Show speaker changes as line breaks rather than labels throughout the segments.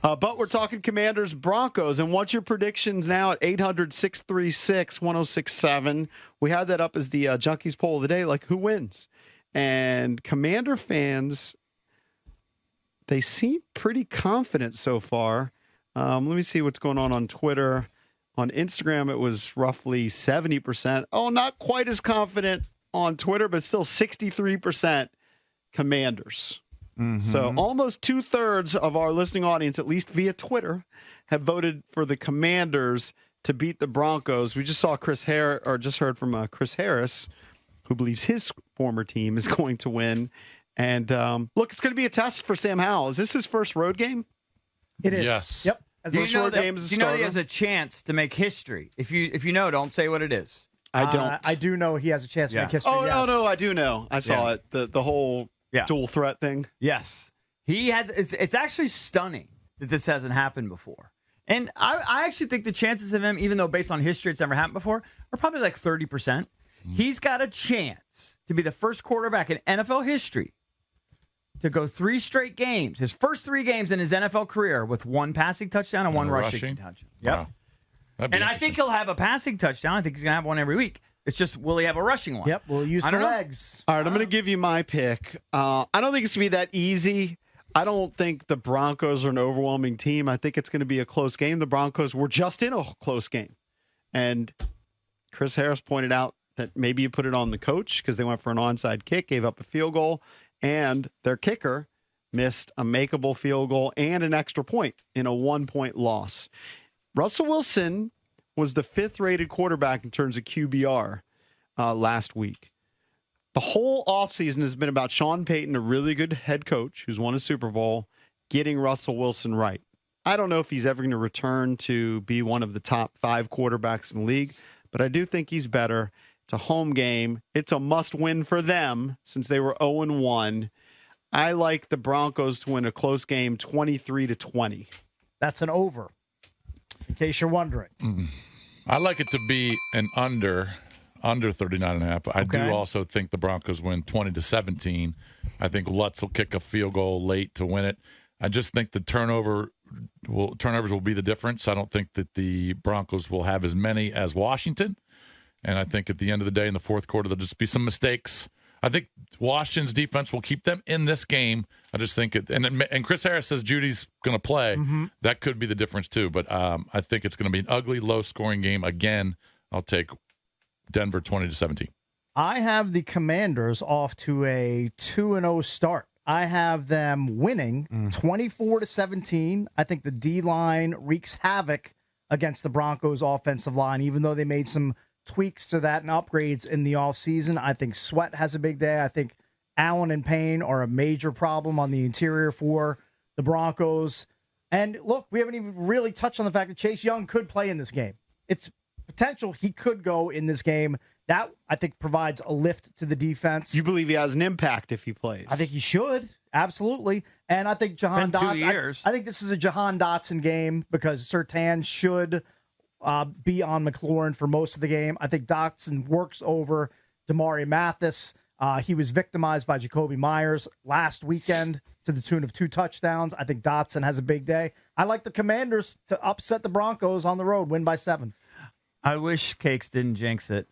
But we're talking Commanders, Broncos. And what's your predictions now at 800-636-1067? We had that up as the Junkies poll of the day, like who wins? And Commander fans, they seem pretty confident so far. Let me see what's going on Twitter. On Instagram, it was roughly 70%. Oh, not quite as confident on Twitter, but still 63% Commanders. Mm-hmm. So almost 2/3 of our listening audience, at least via Twitter, have voted for the Commanders to beat the Broncos. We just saw just heard from Chris Harris, who believes his former team is going to win. And look, it's going to be a test for Sam Howell. Is this his first road game?
It is.
Yes.
Yep.
Do you know that he has a chance to make history? If you know, don't say what it is.
I don't.
I do know he has a chance to make history.
Oh,
yes.
no, I do know. I saw it. The whole dual threat thing.
Yes. He has. It's actually stunning that this hasn't happened before. And I actually think the chances of him, even though based on history it's never happened before, are probably like 30%. Mm-hmm. He's got a chance to be the first quarterback in NFL history to go 3 straight games, his first 3 games in his NFL career, with 1 passing touchdown and 1 rushing touchdown. Yep.
Wow.
And I think he'll have a passing touchdown. I think he's going to have one every week. It's just, will he have a rushing one?
Yep, we'll use the legs.
All right, I'm going to give you my pick. I don't think it's going to be that easy. I don't think the Broncos are an overwhelming team. I think it's going to be a close game. The Broncos were just in a close game. And Chris Harris pointed out that maybe you put it on the coach because they went for an onside kick, gave up a field goal, and their kicker missed a makeable field goal and an extra point in a 1-point loss. Russell Wilson was the 5th-rated quarterback in terms of QBR last week. The whole offseason has been about Sean Payton, a really good head coach who's won a Super Bowl, getting Russell Wilson right. I don't know if he's ever going to return to be one of the top 5 quarterbacks in the league, but I do think he's better. It's a home game. It's a must-win for them since they were 0-1. I like the Broncos to win a close game 23-20.
That's an over, in case you're wondering.
Mm-hmm. I like it to be an under 39.5. I do also think the Broncos win 20-17. I think Lutz will kick a field goal late to win it. I just think the turnovers will be the difference. I don't think that the Broncos will have as many as Washington. And I think at the end of the day, in the fourth quarter, there'll just be some mistakes. I think Washington's defense will keep them in this game. I just think and Chris Harris says Judy's going to play. Mm-hmm. That could be the difference too. But I think it's going to be an ugly, low-scoring game again. I'll take Denver 20-17.
I have the Commanders off to a 2-0 start. I have them winning 24-17. I think the D-line wreaks havoc against the Broncos' offensive line, even though they made some tweaks to that and upgrades in the offseason. I think Sweat has a big day. I think Allen and Payne are a major problem on the interior for the Broncos. And look, we haven't even really touched on the fact that Chase Young could play in this game. It's potential he could go in this game. That, I think, provides a lift to the defense.
You believe he has an impact if he plays?
I think he should. Absolutely. And I think Jahan Dotson. I think this is a Jahan Dotson game because Surtain should be on McLaurin for most of the game. I think Dotson works over Damari Mathis. He was victimized by Jacoby Myers last weekend to the tune of 2 touchdowns. I think Dotson has a big day. I like the Commanders to upset the Broncos on the road, win by 7.
I wish Cakes didn't jinx it.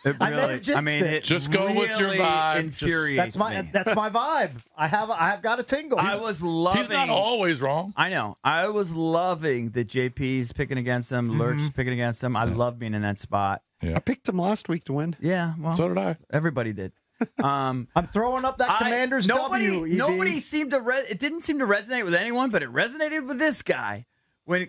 It
I never jinxed it.
Just go
really
with your vibe.
Infuriates me.
That's my vibe. I have got a tingle.
He's
not always wrong.
I know. I was loving that JP's picking against him, Lurch's picking against him. I love being in that spot.
Yeah. I picked him last week to win.
Yeah, well,
so did I.
Everybody did.
I'm throwing up that Commanders W. EB.
Nobody seemed to. It didn't seem to resonate with anyone, but it resonated with this guy when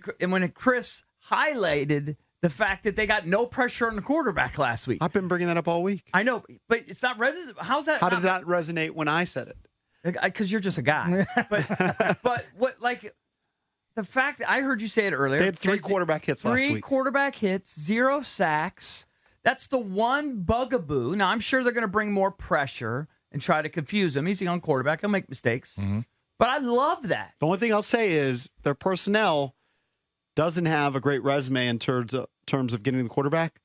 Chris highlighted the fact that they got no pressure on the quarterback last week.
I've been bringing that up all week.
I know, but it's not how's that?
How did that resonate when I said it?
Because you're just a guy. but what, like, the fact that I heard you say it earlier.
They had 3 quarterback hits last week.
3 quarterback hits, 0 sacks. That's the one bugaboo. Now, I'm sure they're going to bring more pressure and try to confuse him. He's a young quarterback. He'll make mistakes. Mm-hmm. But I love that.
The only thing I'll say is their personnel doesn't have a great resume in terms of getting the quarterback.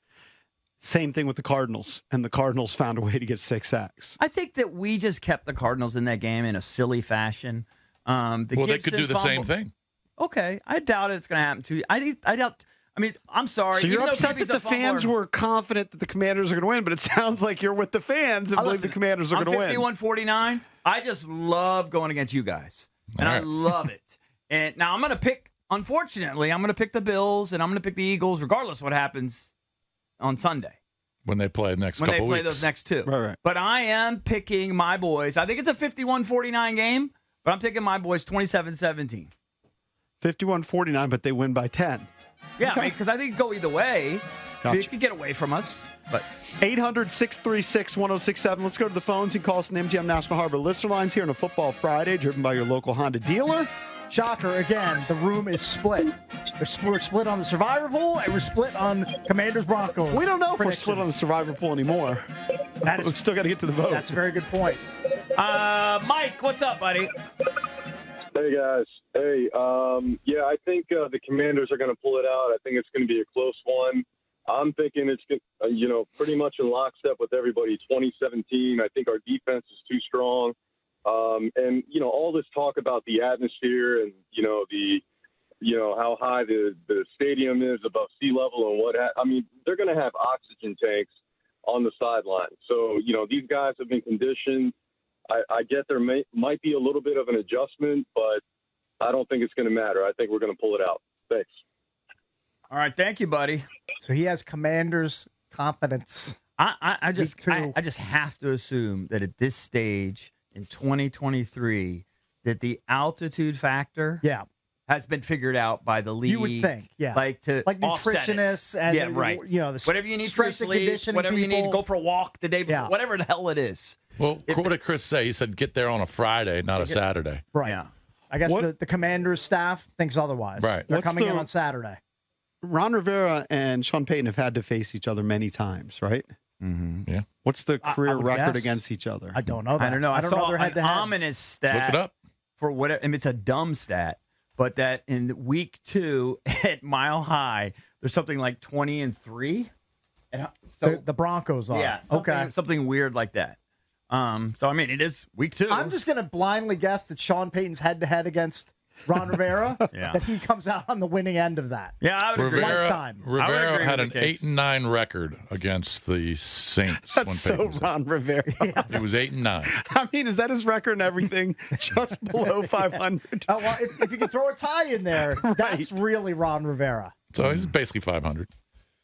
Same thing with the Cardinals, and the Cardinals found a way to get 6 sacks.
I think that we just kept the Cardinals in that game in a silly fashion
They could do the same thing.
Okay, I doubt it's going to happen to you. I doubt. I mean, I'm sorry.
So you're
even though
upset that
Gibby's
the
a
fans
fumbler-
were confident that the Commanders are going to win, but it sounds like you're with the fans and believe the
Listen,
Commanders are going to win.
I'm 51-49. I just love going against you guys, and I love it. And now I'm going to pick. Unfortunately, I'm going to pick the Bills and I'm going to pick the Eagles, regardless of what happens on Sunday
When they play the next couple
when they play
weeks.
those next two.
Right.
But I am picking my boys. I think it's a 51-49 game, but I'm taking my boys 27-17.
51-49, but they win by 10.
Yeah, because I think it go either way.
Gotcha.
It could get away from us, but
800-636-1067. Let's go to the phones and call us on MGM National Harbor listener lines here on a Football Friday, driven by your local Honda dealer.
Shocker, again, the room is split. We're split on the Survivor pool, and we're split on Commanders Broncos.
We don't know if we're
predictions.
split on the Survivor pool anymore.
That
We've
is,
still got to get to the vote.
that's a very good point.
Mike, what's up, buddy?
Hey, guys. Hey, yeah, I think the Commanders are going to pull it out. I think it's going to be a close one. I'm thinking it's, pretty much in lockstep with everybody. 2017, I think our defense is too strong. And, all this talk about the atmosphere and, how high the stadium is above sea level and they're going to have oxygen tanks on the sideline. So, these guys have been conditioned. I get there might be a little bit of an adjustment, but I don't think it's going to matter. I think we're going to pull it out. Thanks.
All right, thank you, buddy.
So he has Commanders confidence.
I just
Me too.
I just have to assume that at this stage in 2023 that the altitude factor
Yeah.
has been figured out by the league.
You would think, yeah.
Like offset it.
nutritionists and
yeah, right.
The
whatever you need for your
strength and
sleep,
conditioning
whatever you need to
people.
go for a walk the day before,
Yeah.
whatever the hell it is.
Well, what did Chris say? He said get there on a Friday, not a Saturday.
Right.
Yeah.
I guess
What-
the Commanders staff thinks otherwise.
Right.
They're
What's
coming in
the-
on Saturday.
Ron Rivera and Sean Payton have had to face each other many times, right?
Mm-hmm. Yeah.
What's the
I
career
would
record
guess.
against each other?
I don't know that.
I don't know. I
don't
saw
know their
an
head-to-head.
ominous stat.
Look it up.
For whatever, it's a dumb stat, but that in week 2 at Mile High, there's something like 20-3. And so,
The Broncos are.
yeah,
Okay.
something weird like that. So I mean, it is week 2.
I'm just going to blindly guess that Sean Payton's head-to-head against Ron Rivera,
Yeah.
that he comes out on the winning end of that.
yeah, I would agree.
Lifetime.
I would
Rivera
agree
had
with
an
the case.
8-9 record against the Saints. when
That's so
Peyton was there.
Ron Rivera.
It was 8-9.
I mean, is that his record and everything? Just below 500.
Oh, well, if you could throw a tie in there, that's really Ron Rivera.
So he's basically 500.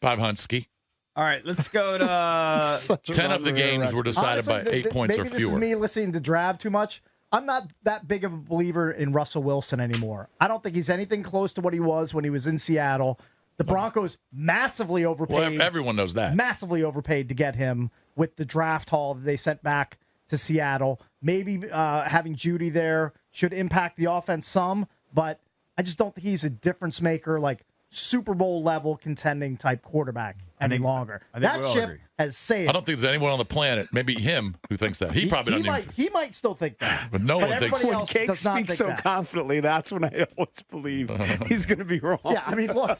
500 ski.
All right, let's go to.
Such a
10
Ron
of the
Rivera
games were
record.
decided
Honestly,
by 8 points or
maybe this is
fewer.
me listening to Drab too much. I'm not that big of a believer in Russell Wilson anymore. I don't think he's anything close to what he was when he was in Seattle. The Broncos massively overpaid.
Well, everyone knows that.
Massively overpaid to get him with the draft haul that they sent back to Seattle. Maybe having Judy there should impact the offense some, but I just don't think he's a difference maker, like Super Bowl level contending type quarterback any longer.
I think
That
we all
ship
agree.
has sailed.
I don't think there's anyone on the planet, maybe him, who thinks that. He probably doesn't
he might still think that.
But no one thinks
everybody
When
else
Cake
does not
speaks
think
so
that.
confidently, that's when I always believe he's going to be wrong.
Yeah, I mean, look,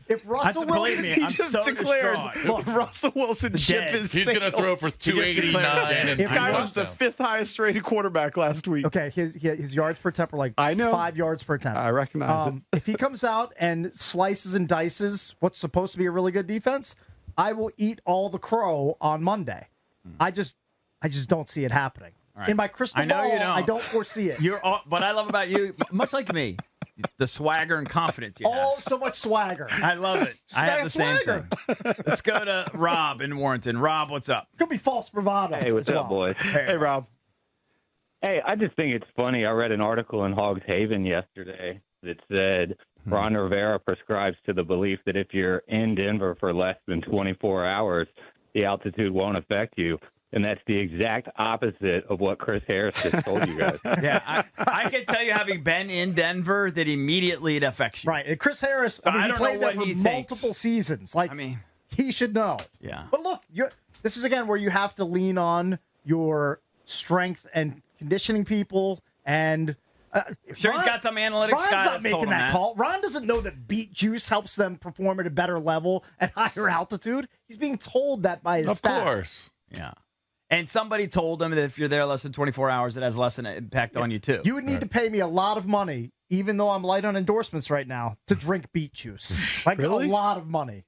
if Russell
believe
Wilson,
me,
He
I'm
just
so
declared
distraught.
the Russell Wilson ship
dead.
is
he's going to
sailed.
throw for 289 and
The
3
guy was the
touchdowns.
5th highest rated quarterback last week.
okay, his yards per attempt are like
I know.
5 yards per attempt.
I recognize it.
If he comes out and slices and dices what's supposed to be a really good defense, I will eat all the crow on Monday. I just don't see it happening.
right.
In my crystal
I know
ball,
you don't.
I don't foresee it.
What I love about you, much like me, the swagger and confidence you have.
So much swagger.
I love it. I have the same
Swagger.
thing. Let's go to Rob in Warrenton. Rob, what's up?
Could be false bravado.
Hey, what's
as
up,
well.
boys?
Hey, Rob.
Hey, I just think it's funny. I read an article in Hogs Haven yesterday that said Ron Rivera prescribes to the belief that if you're in Denver for less than 24 hours, the altitude won't affect you. And that's the exact opposite of what Chris Harris just told you guys.
Yeah, I can tell you, having been in Denver, that immediately it affects you.
Right. And Chris Harris,
So
I mean,
I
he
don't
played
know
there
what
for
he thinks.
multiple seasons. Like,
I mean,
he should know.
yeah.
But look, this is, again, where you have to lean on your strength and conditioning people. And
Sure, he's got some analytics
Ron's
guy
not
that's
making
told him
that
that.
call. Ron doesn't know that beet juice helps them perform at a better level at higher altitude. He's being told that by his
Of
staff.
course.
Yeah. And somebody told him that if you're there less than 24 hours, it has less an impact on you, too.
You would need to pay me a lot of money, even though I'm light on endorsements right now, to drink beet juice. Like
Really?
a lot of money.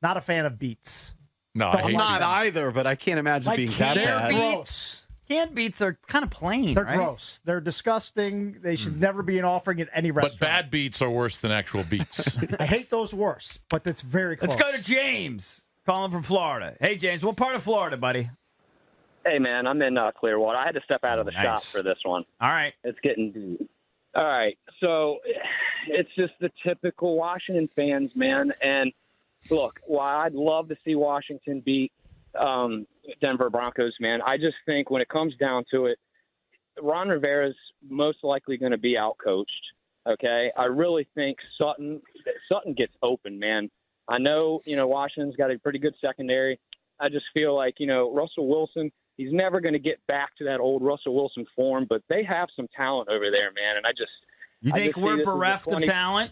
Not a fan of beets.
No, I
I'm
hate
not
these.
either, but I can't imagine
Like
being that
they're
bad.
Gross.
Canned beets are kind of plain,
They're
right?
gross. They're disgusting. They should never be an offering at any
But
restaurant.
bad beats are worse than actual beats.
I hate those worse, but it's very close.
Let's go to James, calling from Florida. Hey, James, what part of Florida, buddy?
Hey, man, I'm in Clearwater. I had to step out of the
Nice.
shop for this one.
All right.
It's getting deep. All right, so it's just the typical Washington fans, man. And look, while I'd love to see Washington beat Denver Broncos, man, I just think when it comes down to it, Ron Rivera's most likely going to be outcoached. Okay, I really think Sutton gets open, man. I know, Washington's got a pretty good secondary. I just feel like, Russell Wilson, he's never going to get back to that old Russell Wilson form, but they have some talent over there, man. And
You
I
think
just see
we're
this as a
bereft of
20
talent?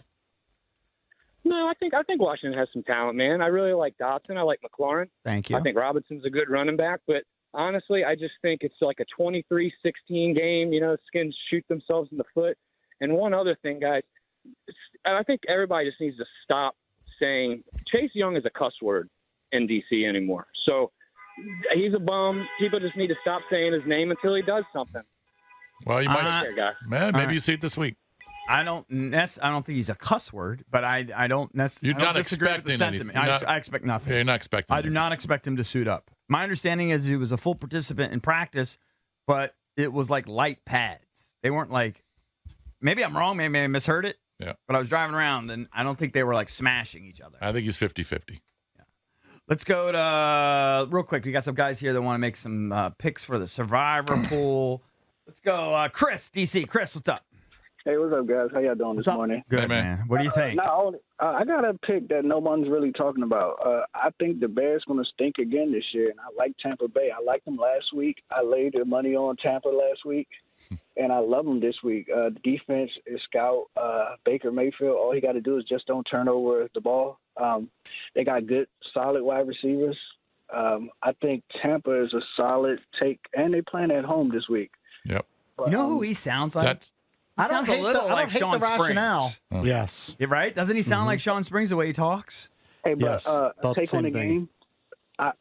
No, I think Washington has some talent, man. I really like Dotson. I like McLaurin.
Thank you.
I think Robinson's a good running back, but honestly, I just think it's like a 23-16 game. Skins shoot themselves in the foot. And one other thing, guys, I think everybody just needs to stop saying Chase Young is a cuss word in D.C. anymore. So he's a bum. People just need to stop saying his name until he does something.
Well, you might.
There, guys.
Man, maybe you see it this week.
I don't think he's a cuss word, but I don't necessarily.
You're not
disagree with the
expecting
sentiment.
anything.
I expect nothing.
Yeah, you're not expecting.
I do not expect him to suit up. My understanding is he was a full participant in practice, but it was like light pads. They weren't like. Maybe I'm wrong. Maybe I misheard it.
Yeah.
But I was driving around, and I don't think they were like smashing each other.
I think he's 50-50.
Let's go to real quick. We got some guys here that want to make some picks for the Survivor pool. Let's go, Chris, DC. Chris, what's up?
Hey, what's up, guys? How y'all doing this morning?
Good,
Hey, man.
man. What do you think?
I got a pick that no one's really talking about. I think the Bears going to stink again this year, and I like Tampa Bay. I liked them last week. I laid the money on Tampa last week, and I love them this week. The defense is scout. Baker Mayfield, all he got to do is just don't turn over the ball. They got good, solid wide receivers. I think Tampa is a solid take, and they playing at home this week.
Yep.
But,
You know who he sounds like?
That
He sounds a little like Sean
the rationale.
Springs.
Yes.
Yeah, right? Doesn't he sound like Sean Springs the way he talks?
Hey, but
Yes, thought the
take on
same
the
thing.
game.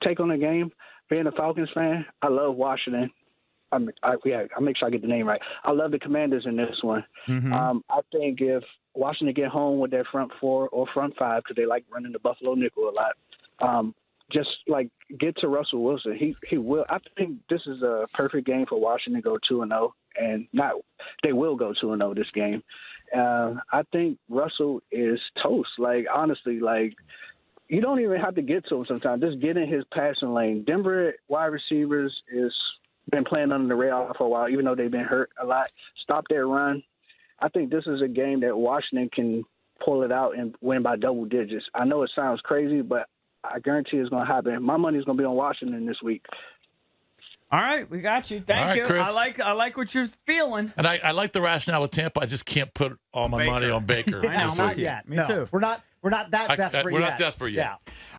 Take on the game. Being a Falcons fan, I love Washington. I make sure I get the name right. I love the Commanders in this one. I think if Washington get home with their front four or front five, because they like running the Buffalo nickel a lot, just like get to Russell Wilson. He will. I think this is a perfect game for Washington to go 2-0, and they will go 2-0 this game. I think Russell is toast. Like honestly, like you don't even have to get to him sometimes. Just get in his passing lane. Denver wide receivers is been playing under the radar for a while, even though they've been hurt a lot. Stop their run. I think this is a game that Washington can pull it out and win by double digits. I know it sounds crazy, but I guarantee it's going to happen. My money's going to be on Washington this week.
All right, we got you. Thank
All right,
you.
Chris.
I like what you're feeling.
and I like the rationale with Tampa. I just can't put all my
Baker.
money on Baker.
I know,
this
I'm
week.
with you.
yet.
Me
no,
too.
We're not that desperate
we're
yet.
not desperate yet.
Yeah.